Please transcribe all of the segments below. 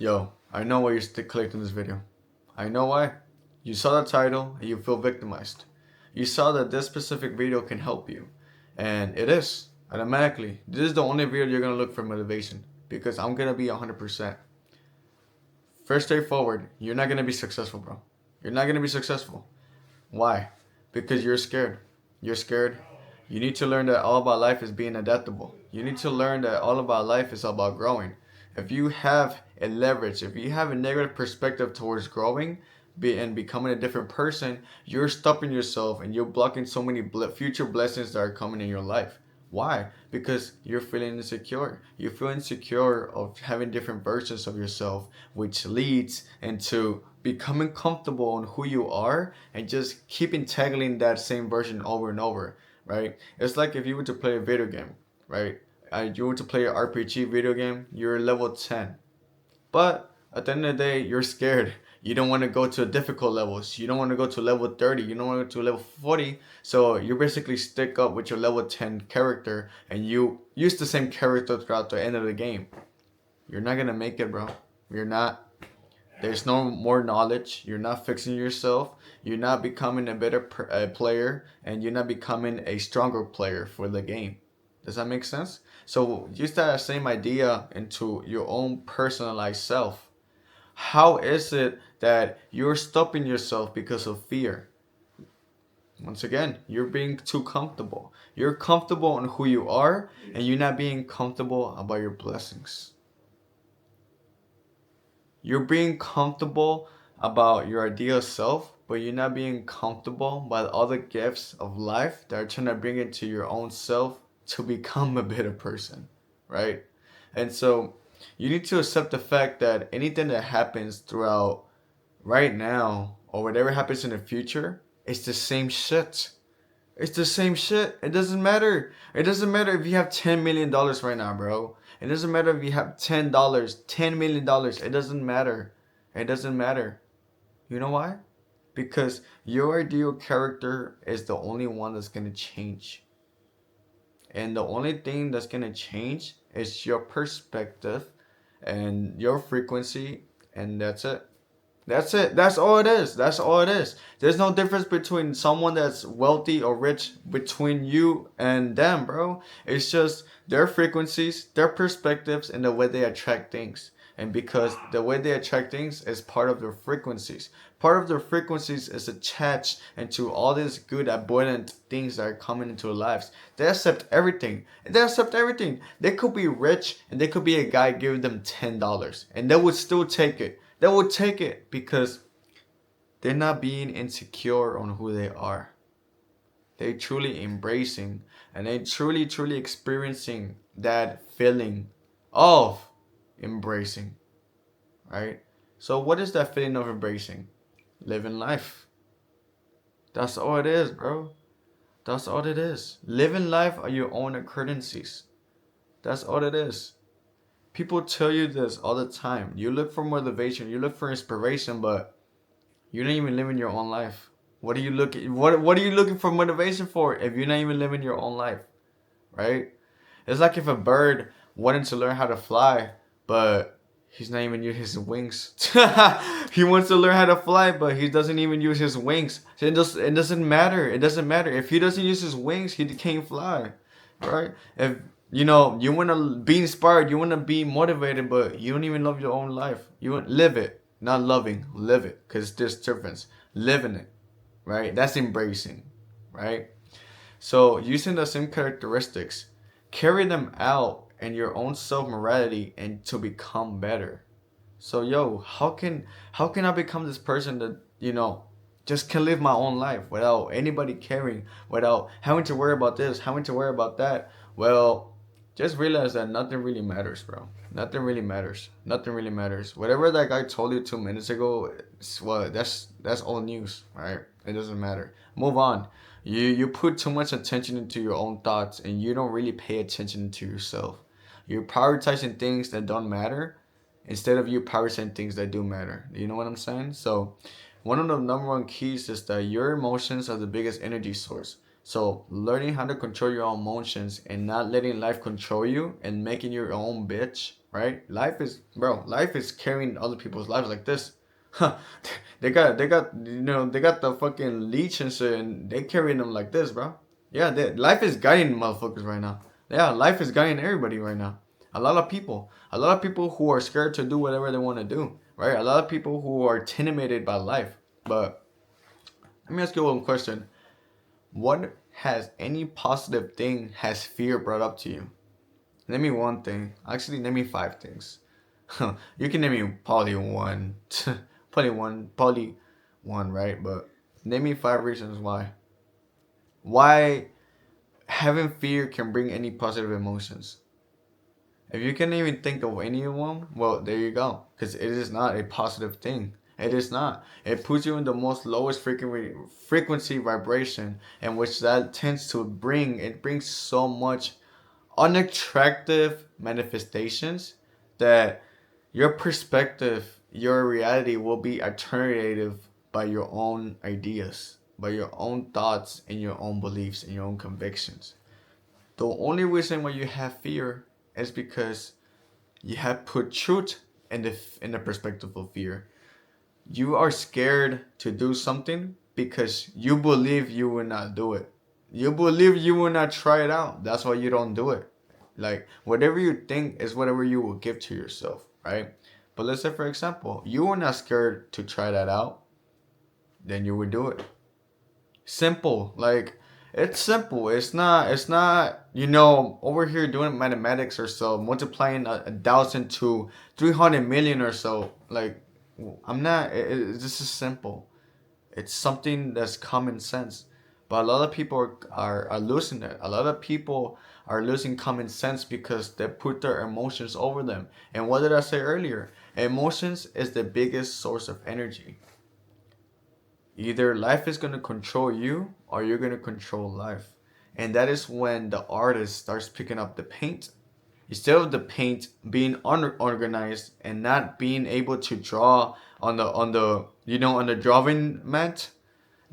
Yo, I know why you clicked on this video. I know why. You saw the title and you feel victimized. You saw that this specific video can help you. And it is, automatically. This is the only video you're going to look for motivation. Because I'm going to be 100%. First, straightforward, you're not going to be successful, bro. You're not going to be successful. Why? Because you're scared. You're scared. You need to learn that all about life is being adaptable. You need to learn that all about life is about growing. If you have a leverage, if you have a negative perspective towards growing and becoming a different person, you're stopping yourself and you're blocking so many future blessings that are coming in your life. Why? Because you're feeling insecure. You feel insecure of having different versions of yourself, which leads into becoming comfortable on who you are and just keeping tackling that same version over and over, right? It's like if you were to play a video game, right? You were to play an RPG video game, you're level 10. But at the end of the day, you're scared. You don't want to go to difficult levels. You don't want to go to level 30. You don't want to go to level 40. So you basically stick up with your level 10 character and you use the same character throughout the end of the game. You're not going to make it, bro. You're not. There's no more knowledge. You're not fixing yourself. You're not becoming a better player. And you're not becoming a stronger player for the game. Does that make sense? So use that same idea into your own personalized self. How is it that you're stopping yourself because of fear? Once again, you're being too comfortable. You're comfortable on who you are, and you're not being comfortable about your blessings. You're being comfortable about your ideal self, but you're not being comfortable by the other gifts of life that are trying to bring it to your own self to become a better person, right? And so you need to accept the fact that anything that happens throughout right now or whatever happens in the future, it's the same shit. It's the same shit. It doesn't matter. It doesn't matter if you have $10 million right now, bro. It doesn't matter if you have $10, $10 million. It doesn't matter. It doesn't matter. You know why? Because your ideal character is the only one that's gonna change. And the only thing that's gonna change is your perspective and your frequency, and that's it. That's it. That's all it is. That's all it is. There's no difference between someone that's wealthy or rich between you and them, bro. It's just their frequencies, their perspectives, and the way they attract things. And because the way they attract things is part of their frequencies. Part of their frequencies is attached into all these good, abundant things that are coming into their lives. They accept everything. They accept everything. They could be rich and they could be a guy giving them $10 and they would still take it. They will take it because they're not being insecure on who they are. They're truly embracing and they truly experiencing that feeling of embracing, right? So what is that feeling of embracing? Living life. That's all it is, bro. That's all it is. Living life are your own occurrences. That's all it is. People tell you this all the time. You look for motivation, you look for inspiration, but you're not even living your own life. What are you looking what are you looking for motivation for if you're not even living your own life? Right? It's like if a bird wanted to learn how to fly, but he's not even using his wings. He wants to learn how to fly, but he doesn't even use his wings. So it doesn't matter. It doesn't matter. If he doesn't use his wings, he can't fly. Right? If you want to be inspired, you want to be motivated, but you don't even love your own life. You want live it, not loving, live it, because there's difference. Living it, right? That's embracing, right? So using the same characteristics, carry them out in your own self morality and to become better. So how can I become this person that just can live my own life without anybody caring, without having to worry about this, having to worry about that? Well, just realize that nothing really matters, bro. Nothing really matters. Nothing really matters. Whatever that guy told you 2 minutes ago, well, that's old news, right? It doesn't matter. Move on. You put too much attention into your own thoughts and you don't really pay attention to yourself. You're prioritizing things that don't matter instead of you prioritizing things that do matter. You know what I'm saying? So one of the number one keys is that your emotions are the biggest energy source. So learning how to control your own emotions and not letting life control you and making your own bitch right? Life is carrying other people's lives like this. Huh. They got the fucking leech and shit, and they carrying them like this, bro. Yeah, life is guiding motherfuckers right now. Yeah, life is guiding everybody right now. A lot of people who are scared to do whatever they want to do, right? A lot of people who are intimidated by life. But let me ask you one question: what has any positive thing has fear brought up to you? Name me one thing. Actually, name me five things. You can name me probably one, probably one, right? But name me five reasons why. Why having fear can bring any positive emotions. If you can even think of any of them, well, there you go. Because it is not a positive thing. It is not. It puts you in the most lowest frequency vibration, and which that tends to bring. It brings so much unattractive manifestations that your perspective, your reality will be alternative by your own ideas, by your own thoughts and your own beliefs and your own convictions. The only reason why you have fear is because you have put truth in the perspective of fear. You are scared to do something because you believe you will not do it. You believe you will not try it out. That's why you don't do it. Like whatever you think is whatever you will give to yourself, right? But let's say for example, you were not scared to try that out, then you would do it. Simple. Like it's simple. It's not over here doing mathematics or so, multiplying a thousand to 300 million or so. Like I'm not this is simple. It's something that's common sense. But a lot of people are losing it. A lot of people are losing common sense because they put their emotions over them. And what did I say earlier? Emotions is the biggest source of energy. Either life is going to control you or you're going to control life. And that is when the artist starts picking up the paint. Instead of the paint being unorganized and not being able to draw on the drawing mat,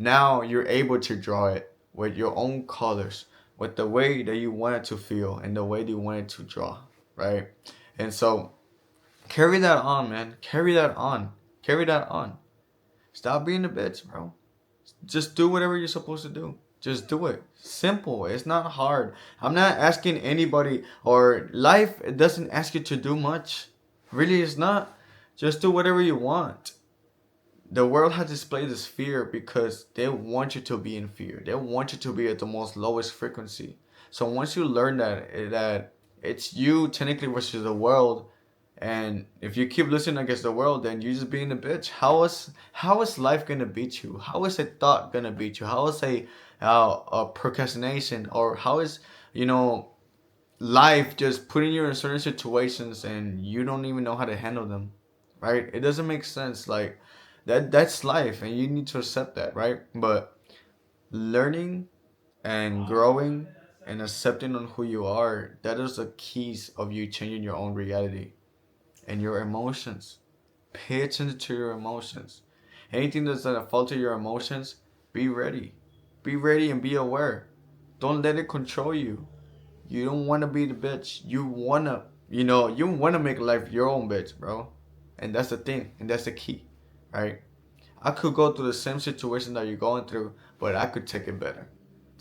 now you're able to draw it with your own colors, with the way that you want it to feel and the way that you want it to draw, right? And so carry that on, man. Carry that on. Carry that on. Stop being a bitch, bro. Just do whatever you're supposed to do. Just do it. Simple. It's not hard. I'm not asking anybody, or life it doesn't ask you to do much. Really, it's not. Just do whatever you want. The world has displayed this fear because they want you to be in fear. They want you to be at the most lowest frequency. So once you learn that it's you technically versus the world, and if you keep listening against the world, then you're just being a bitch. How is life gonna beat you? How is a thought gonna beat you? How is a procrastination, or how is you know life just putting you in certain situations and you don't even know how to handle them, right? It doesn't make sense. Like that's life, and you need to accept that, right? But learning and growing and accepting on who you are, that is the keys of you changing your own reality and your emotions. Pay attention to your emotions. Anything that's gonna falter your emotions, be ready. Be ready and be aware. Don't let it control you. You don't want to be the bitch. You wanna make life your own bitch, bro. And that's the thing, and that's the key, right? I could go through the same situation that you're going through, but I could take it better.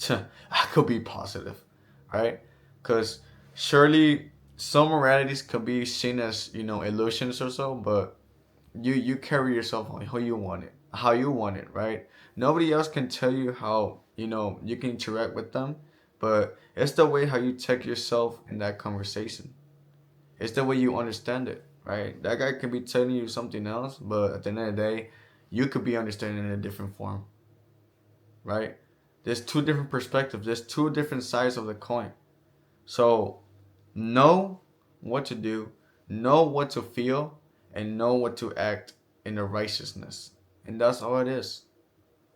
I could be positive, right? Because surely some moralities could be seen as illusions or so, but you carry yourself on how you want it, right? Nobody else can tell you how you can interact with them, but it's the way how you take yourself in that conversation. It's the way you understand it, right? That guy could be telling you something else, but at the end of the day, you could be understanding it in a different form, right? There's two different perspectives. There's two different sides of the coin. So know what to do, know what to feel, and know what to act in the righteousness. And that's all it is.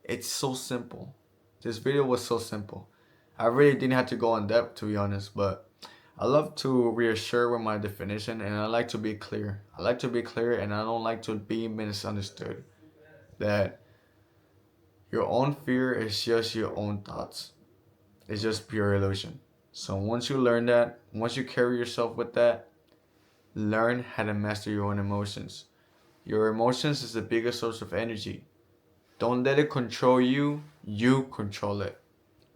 It's so simple. This video was so simple. I really didn't have to go in depth, to be honest, but I love to reassure with my definition, and I like to be clear. I like to be clear, and I don't like to be misunderstood. That your own fear is just your own thoughts. It's just pure illusion. So once you learn that, once you carry yourself with that, Learn how to master your own emotions. Your emotions is the biggest source of energy. Don't let it control you. You control it.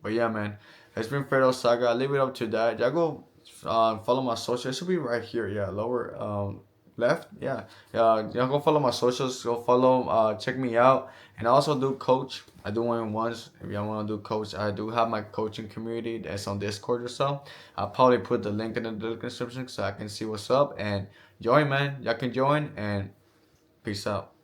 But yeah, man, it's been Fredo Saga. I'll leave it up to that. Y'all go follow my social. It should be right here. Yeah, lower left. Yeah. Y'all go follow my socials. Go follow. Check me out. And I also do coach. I do one once. If y'all want to do coach, I do have my coaching community that's on Discord or so. I'll probably put the link in the description so I can see what's up and join, man. Y'all can join and peace out.